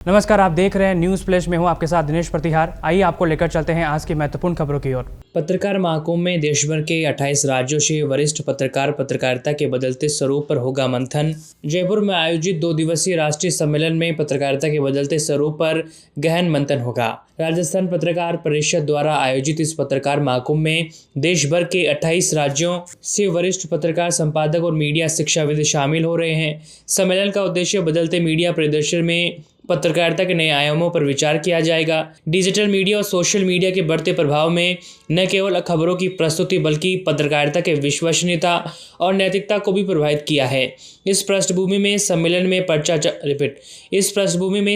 नमस्कार, आप देख रहे हैं न्यूज़ फ्लैश में हूं आपके साथ दिनेश प्रतिहार। आइए आपको लेकर चलते हैं आज की महत्वपूर्ण खबरों की ओर। पत्रकार महाकुंभ में देश भर के 28 राज्यों से वरिष्ठ पत्रकार पत्रकारिता के बदलते स्वरूप पर होगा मंथन। जयपुर में आयोजित 2 दिवसीय राष्ट्रीय सम्मेलन में पत्रकारिता के बदलते स्वरूप पर गहन मंथन होगा। राजस्थान पत्रकार परिषद द्वारा आयोजित इस पत्रकार महाकुंभ में देश भर के 28 राज्यों से वरिष्ठ पत्रकार, संपादक और मीडिया शिक्षाविद शामिल हो रहे हैं। सम्मेलन का उद्देश्य बदलते मीडिया परिदृश्य में पत्रकारिता के नए आयामों पर विचार किया जाएगा। डिजिटल मीडिया और सोशल मीडिया के बढ़ते प्रभाव में न केवल खबरों की प्रस्तुति बल्कि पत्रकारिता के विश्वसनीयता और नैतिकता को भी प्रभावित किया है। इस पृष्ठभूमि में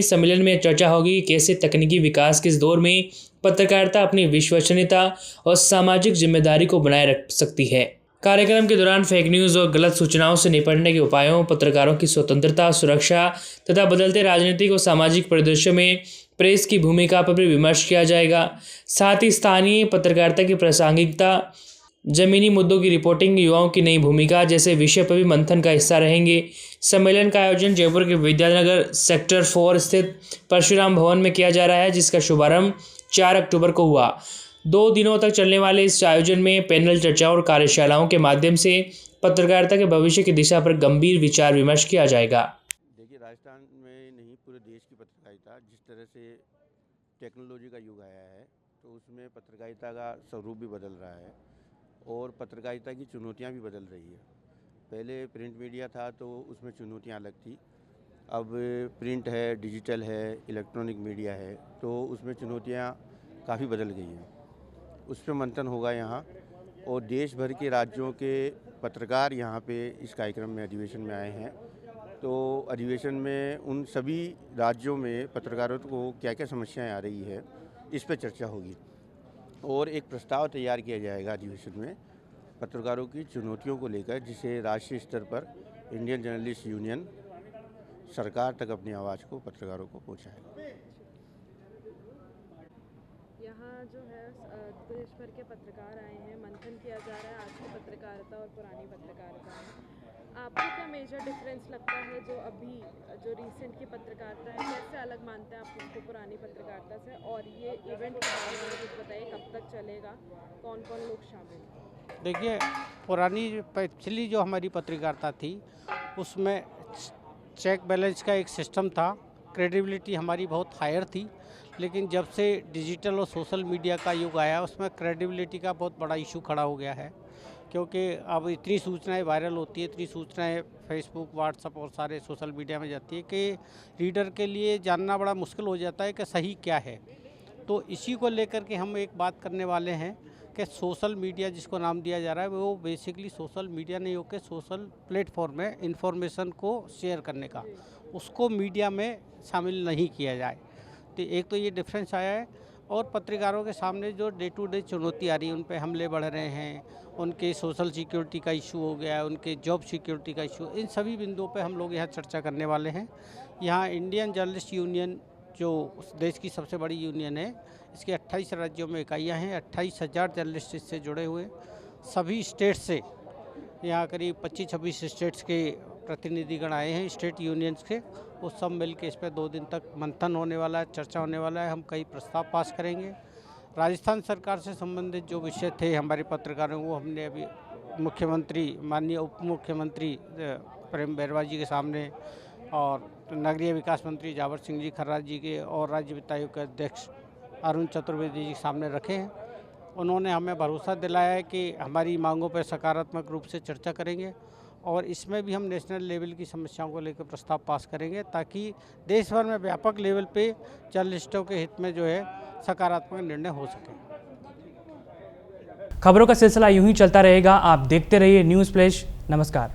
सम्मेलन में चर्चा होगी कि कैसे तकनीकी विकास के इस दौर में पत्रकारिता अपनी विश्वसनीयता और सामाजिक जिम्मेदारी को बनाए रख सकती है। कार्यक्रम के दौरान फेक न्यूज़ और गलत सूचनाओं से निपटने के उपायों, पत्रकारों की स्वतंत्रता, सुरक्षा तथा बदलते राजनीतिक और सामाजिक परिदृश्य में प्रेस की भूमिका पर भी विमर्श किया जाएगा। साथ ही स्थानीय पत्रकारिता की प्रासंगिकता, जमीनी मुद्दों की रिपोर्टिंग, युवाओं की नई भूमिका जैसे विषय पर भी मंथन का हिस्सा रहेंगे। सम्मेलन का आयोजन जयपुर के विद्यानगर सेक्टर 4 स्थित परशुराम भवन में किया जा रहा है, जिसका शुभारंभ 4 अक्टूबर को हुआ। 2 दिनों तक चलने वाले इस आयोजन में पैनल चर्चाओं और कार्यशालाओं के माध्यम से पत्रकारिता के भविष्य की दिशा पर गंभीर विचार विमर्श किया जाएगा। देखिए, राजस्थान में नहीं पूरे देश की पत्रकारिता जिस तरह से टेक्नोलॉजी का युग आया है, तो उसमें पत्रकारिता का स्वरूप भी बदल रहा है और पत्रकारिता की चुनौतियां भी बदल रही है। पहले प्रिंट मीडिया था तो उसमें चुनौतियां अलग थी। अब प्रिंट है, डिजिटल है, इलेक्ट्रॉनिक मीडिया है, तो उसमें चुनौतियां काफ़ी बदल गई हैं। उस पर मंथन होगा यहाँ, और देश भर के राज्यों के पत्रकार यहाँ पे इस कार्यक्रम में अधिवेशन में आए हैं। तो अधिवेशन में उन सभी राज्यों में पत्रकारों को क्या क्या समस्याएं आ रही है, इस पर चर्चा होगी और एक प्रस्ताव तैयार किया जाएगा अधिवेशन में पत्रकारों की चुनौतियों को लेकर, जिसे राष्ट्रीय स्तर पर इंडियन जर्नलिस्ट यूनियन सरकार तक अपनी आवाज़ को पत्रकारों को पहुँचाएगा। यहाँ जो है देश भर के पत्रकार आए हैं, मंथन किया जा रहा है आज की पत्रकारिता और पुरानी पत्रकारिता में। आपको क्या मेजर डिफरेंस लगता है जो रिसेंट की पत्रकारिता है, कैसे अलग मानते हैं आप उसको पुरानी पत्रकारिता से? और ये इवेंट के बारे में कुछ बताइए, कब तक चलेगा, कौन कौन लोग शामिल हैं? देखिए, पिछली जो हमारी पत्रकारिता थी उसमें चेक बैलेंस का एक सिस्टम था, क्रेडिबिलिटी हमारी बहुत हायर थी। लेकिन जब से डिजिटल और सोशल मीडिया का युग आया, उसमें क्रेडिबिलिटी का बहुत बड़ा इशू खड़ा हो गया है, क्योंकि अब इतनी सूचनाएं वायरल होती है, इतनी सूचनाएं फेसबुक, व्हाट्सएप और सारे सोशल मीडिया में जाती है कि रीडर के लिए जानना बड़ा मुश्किल हो जाता है कि सही क्या है। तो इसी को लेकर के हम एक बात करने वाले हैं कि सोशल मीडिया जिसको नाम दिया जा रहा है, वो बेसिकली सोशल मीडिया नहीं होकर सोशल प्लेटफॉर्म है इन्फॉर्मेशन को शेयर करने का, उसको मीडिया में शामिल नहीं किया जाए। तो एक तो ये डिफरेंस आया है। और पत्रकारों के सामने जो डे टू डे चुनौती आ रही है, उन पे हमले बढ़ रहे हैं, उनके सोशल सिक्योरिटी का इशू हो गया है, उनके जॉब सिक्योरिटी का इशू, इन सभी बिंदुओं पे हम लोग यहाँ चर्चा करने वाले हैं। यहाँ इंडियन जर्नलिस्ट यूनियन जो देश की सबसे बड़ी यूनियन है, इसके 28 राज्यों में इकाइयाँ हैं, 28,000 जर्नलिस्ट इससे जुड़े हुए, सभी स्टेट से यहाँ करीब 25-26 स्टेट्स के प्रतिनिधिगण आए हैं, स्टेट यूनियंस के। वो सब मिल के इस पर 2 दिन तक मंथन होने वाला है, चर्चा होने वाला है। हम कई प्रस्ताव पास करेंगे। राजस्थान सरकार से संबंधित जो विषय थे हमारे पत्रकारों, वो हमने अभी मुख्यमंत्री, माननीय उप मुख्यमंत्री प्रेम बैरवा जी के सामने और नगरीय विकास मंत्री जावर सिंह जी खर्राट जी के और राज्य वित्त आयोग के अध्यक्ष अरुण चतुर्वेदी जी के सामने रखे हैं। उन्होंने हमें भरोसा दिलाया है कि हमारी मांगों पर सकारात्मक रूप से चर्चा करेंगे और इसमें भी हम नेशनल लेवल की समस्याओं को लेकर प्रस्ताव पास करेंगे, ताकि देश भर में व्यापक लेवल पे जर्नलिस्टों के हित में जो है सकारात्मक निर्णय हो सके। खबरों का सिलसिला यूं ही चलता रहेगा। आप देखते रहिए न्यूज़ फ्लैश। नमस्कार।